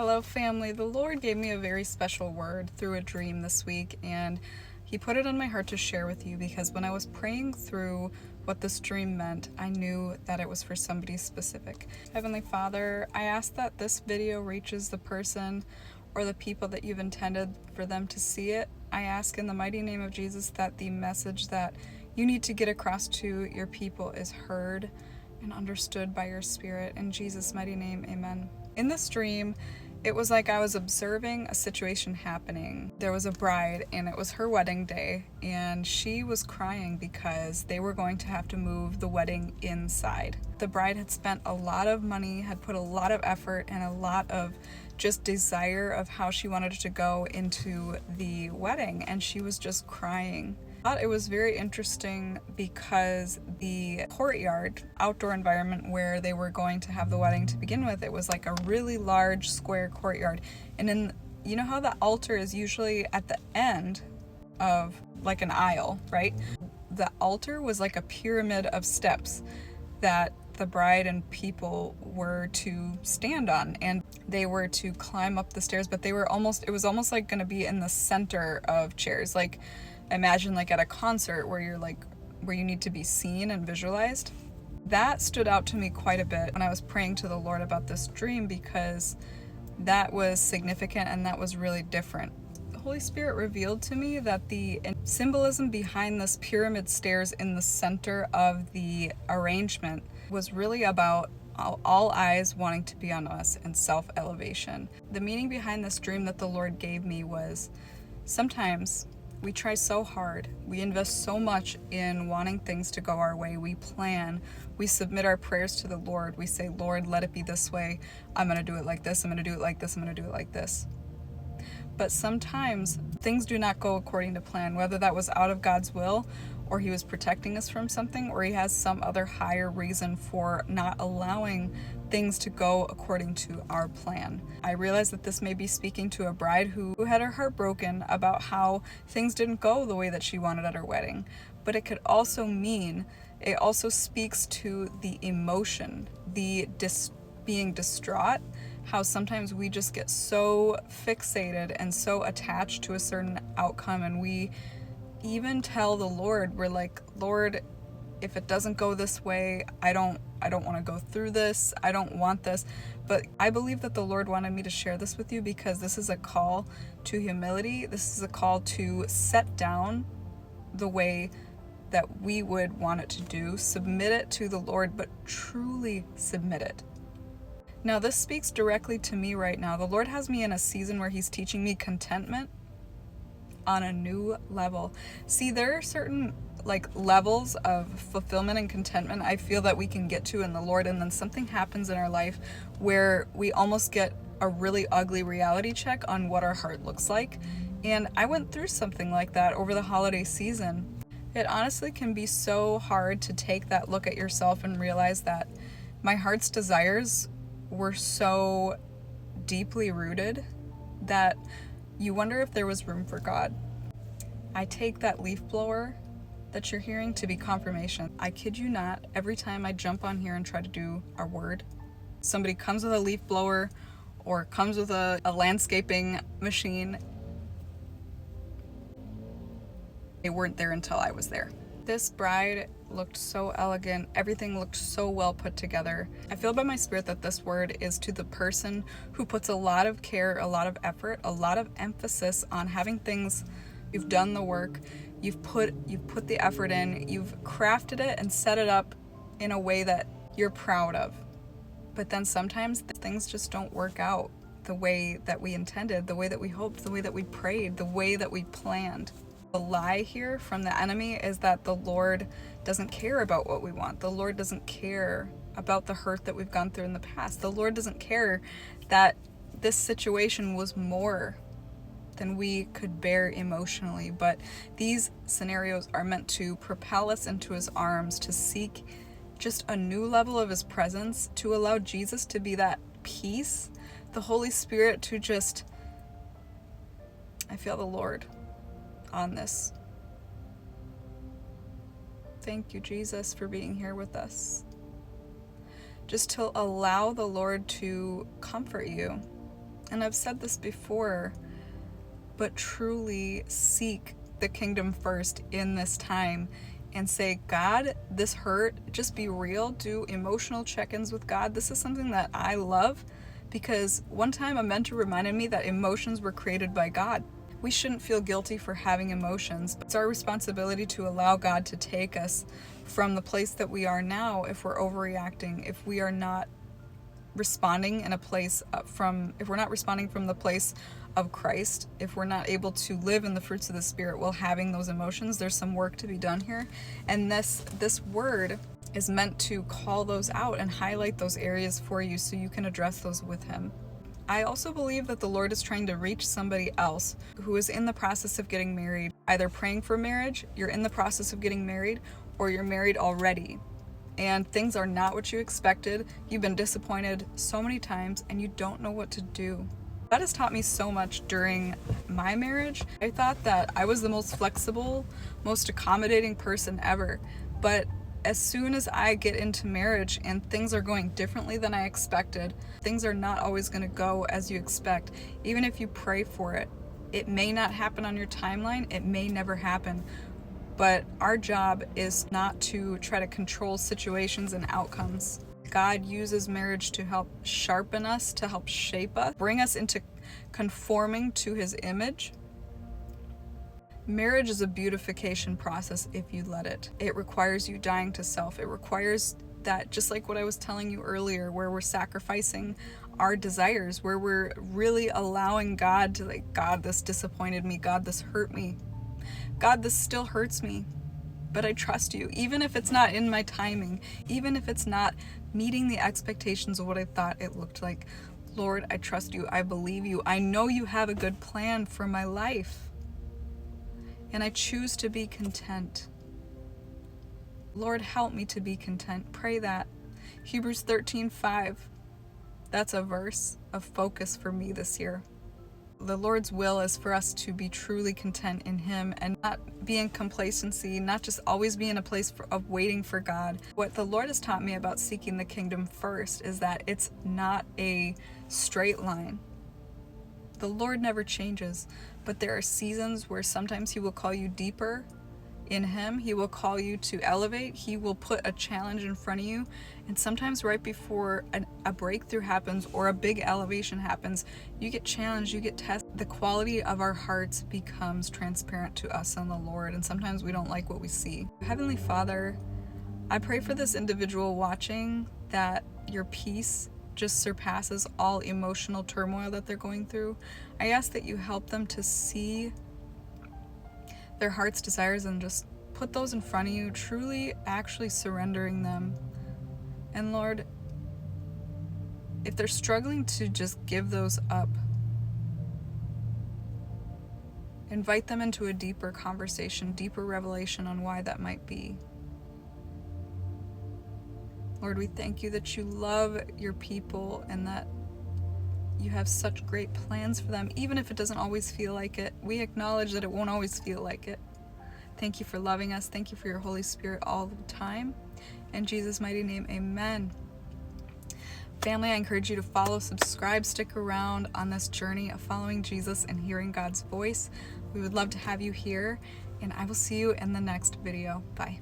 Hello, family. The Lord gave me a very special word through a dream this week, and He put it on my heart to share with you because when I was praying through what this dream meant, I knew that it was for somebody specific. Heavenly Father, I ask that this video reaches the person or the people that you've intended for them to see it. I ask in the mighty name of Jesus that the message that you need to get across to your people is heard and understood by your Spirit. In Jesus' mighty name, amen. In this dream, it was like I was observing a situation happening. There was a bride and it was her wedding day, and she was crying because they were going to have to move the wedding inside. The bride had spent a lot of money, had put a lot of effort and a lot of just desire of how she wanted it to go into the wedding, and she was just crying. I thought it was very interesting because the courtyard, outdoor environment where they were going to have the wedding to begin with, it was like a really large square courtyard. And then, you know how the altar is usually at the end of like an aisle, right? The altar was like a pyramid of steps that the bride and people were to stand on, and they were to climb up the stairs, but it was almost like going to be in the center of chairs. Like, imagine like at a concert where you need to be seen and visualized. That stood out to me quite a bit when I was praying to the Lord about this dream, because that was significant and that was really different. The Holy Spirit revealed to me that the symbolism behind this pyramid stairs in the center of the arrangement was really about all eyes wanting to be on us and self-elevation. The meaning behind this dream that the Lord gave me was, sometimes we try so hard, we invest so much in wanting things to go our way, we plan, we submit our prayers to the Lord, we say, Lord, let it be this way, I'm gonna do it like this, I'm gonna do it like this, I'm gonna do it like this. But sometimes things do not go according to plan, whether that was out of God's will, or He was protecting us from something, or He has some other higher reason for not allowing things to go according to our plan. I realize that this may be speaking to a bride who had her heart broken about how things didn't go the way that she wanted at her wedding, but it could also mean, it also speaks to the emotion, being distraught, how sometimes we just get so fixated and so attached to a certain outcome, and we even tell the Lord, we're like, Lord, if it doesn't go this way, I don't want to go through this, I don't want this. But I believe that the Lord wanted me to share this with you because this is a call to humility. This is a call to set down the way that we would want it to do, submit it to the Lord, but truly submit it. Now, this speaks directly to me right now. The Lord has me in a season where He's teaching me contentment on a new level. See, there are certain levels of fulfillment and contentment I feel that we can get to in the Lord, and then something happens in our life where we almost get a really ugly reality check on what our heart looks like. And I went through something like that over the holiday season. It honestly can be so hard to take that look at yourself and realize that my heart's desires were so deeply rooted that you wonder if there was room for God. I take that leaf blower that you're hearing to be confirmation. I kid you not, every time I jump on here and try to do our word, somebody comes with a leaf blower or comes with a landscaping machine. They weren't there until I was there. This bride looked so elegant. Everything looked so well put together. I feel by my spirit that this word is to the person who puts a lot of care, a lot of effort, a lot of emphasis on having things. You've done the work, you've put the effort in, you've crafted it and set it up in a way that you're proud of. But then sometimes things just don't work out the way that we intended, the way that we hoped, the way that we prayed, the way that we planned. The lie here from the enemy is that the Lord doesn't care about what we want. The Lord doesn't care about the hurt that we've gone through in the past. The Lord doesn't care that this situation was more than we could bear emotionally. But these scenarios are meant to propel us into His arms, to seek just a new level of His presence, to allow Jesus to be that peace, the Holy Spirit to just, I feel the Lord on this. Thank you, Jesus, for being here with us. Just to allow the Lord to comfort you And I've said this before, but truly seek the kingdom first in this time and say, God, this hurt, just be real, do emotional check-ins with God. This is something that I love, because one time a mentor reminded me that emotions were created by God. We shouldn't feel guilty for having emotions, but it's our responsibility to allow God to take us from the place that we are now if we're overreacting, if we are not responding in a place if we're not responding from the place of Christ, if we're not able to live in the fruits of the Spirit while having those emotions. There's some work to be done here, and this word is meant to call those out and highlight those areas for you so you can address those with Him. I also believe that the Lord is trying to reach somebody else who is in the process of getting married, either praying for marriage, you're in the process of getting married, or you're married already, and things are not what you expected. You've been disappointed so many times and you don't know what to do. That has taught me so much during my marriage. I thought that I was the most flexible, most accommodating person ever, but as soon as I get into marriage and things are going differently than I expected, things are not always going to go as you expect. Even if you pray for it, it may not happen on your timeline, it may never happen. But our job is not to try to control situations and outcomes. God uses marriage to help sharpen us, to help shape us, bring us into conforming to His image. Marriage is a beautification process if you let it. It requires you dying to self. It requires that, just like what I was telling you earlier, where we're sacrificing our desires, where we're really allowing God to, like, God, this disappointed me. God, this hurt me. God, this still hurts me, but I trust you, even if it's not in my timing, even if it's not meeting the expectations of what I thought it looked like. Lord, I trust you. I believe you. I know you have a good plan for my life, and I choose to be content. Lord, help me to be content. Pray that. Hebrews 13:5. That's a verse of focus for me this year. The Lord's will is for us to be truly content in Him and not be in complacency, not just always be in a place of waiting for God. What the Lord has taught me about seeking the kingdom first is that it's not a straight line. The Lord never changes, but there are seasons where sometimes He will call you deeper in Him. He will call you to elevate. He will put a challenge in front of you. And sometimes right before a breakthrough happens or a big elevation happens, you get challenged, you get tested. The quality of our hearts becomes transparent to us and the Lord. And sometimes we don't like what we see. Heavenly Father, I pray for this individual watching that your peace just surpasses all emotional turmoil that they're going through. I ask that you help them to see their heart's desires and just put those in front of you, truly actually surrendering them. And Lord, if they're struggling to just give those up, invite them into a deeper conversation, deeper revelation on why that might be. Lord, we thank you that you love your people and that you have such great plans for them, even if it doesn't always feel like it. We acknowledge that it won't always feel like it. Thank you for loving us. Thank you for your Holy Spirit all the time. In Jesus' mighty name, amen. Family, I encourage you to follow, subscribe, stick around on this journey of following Jesus and hearing God's voice. We would love to have you here, and I will see you in the next video. Bye.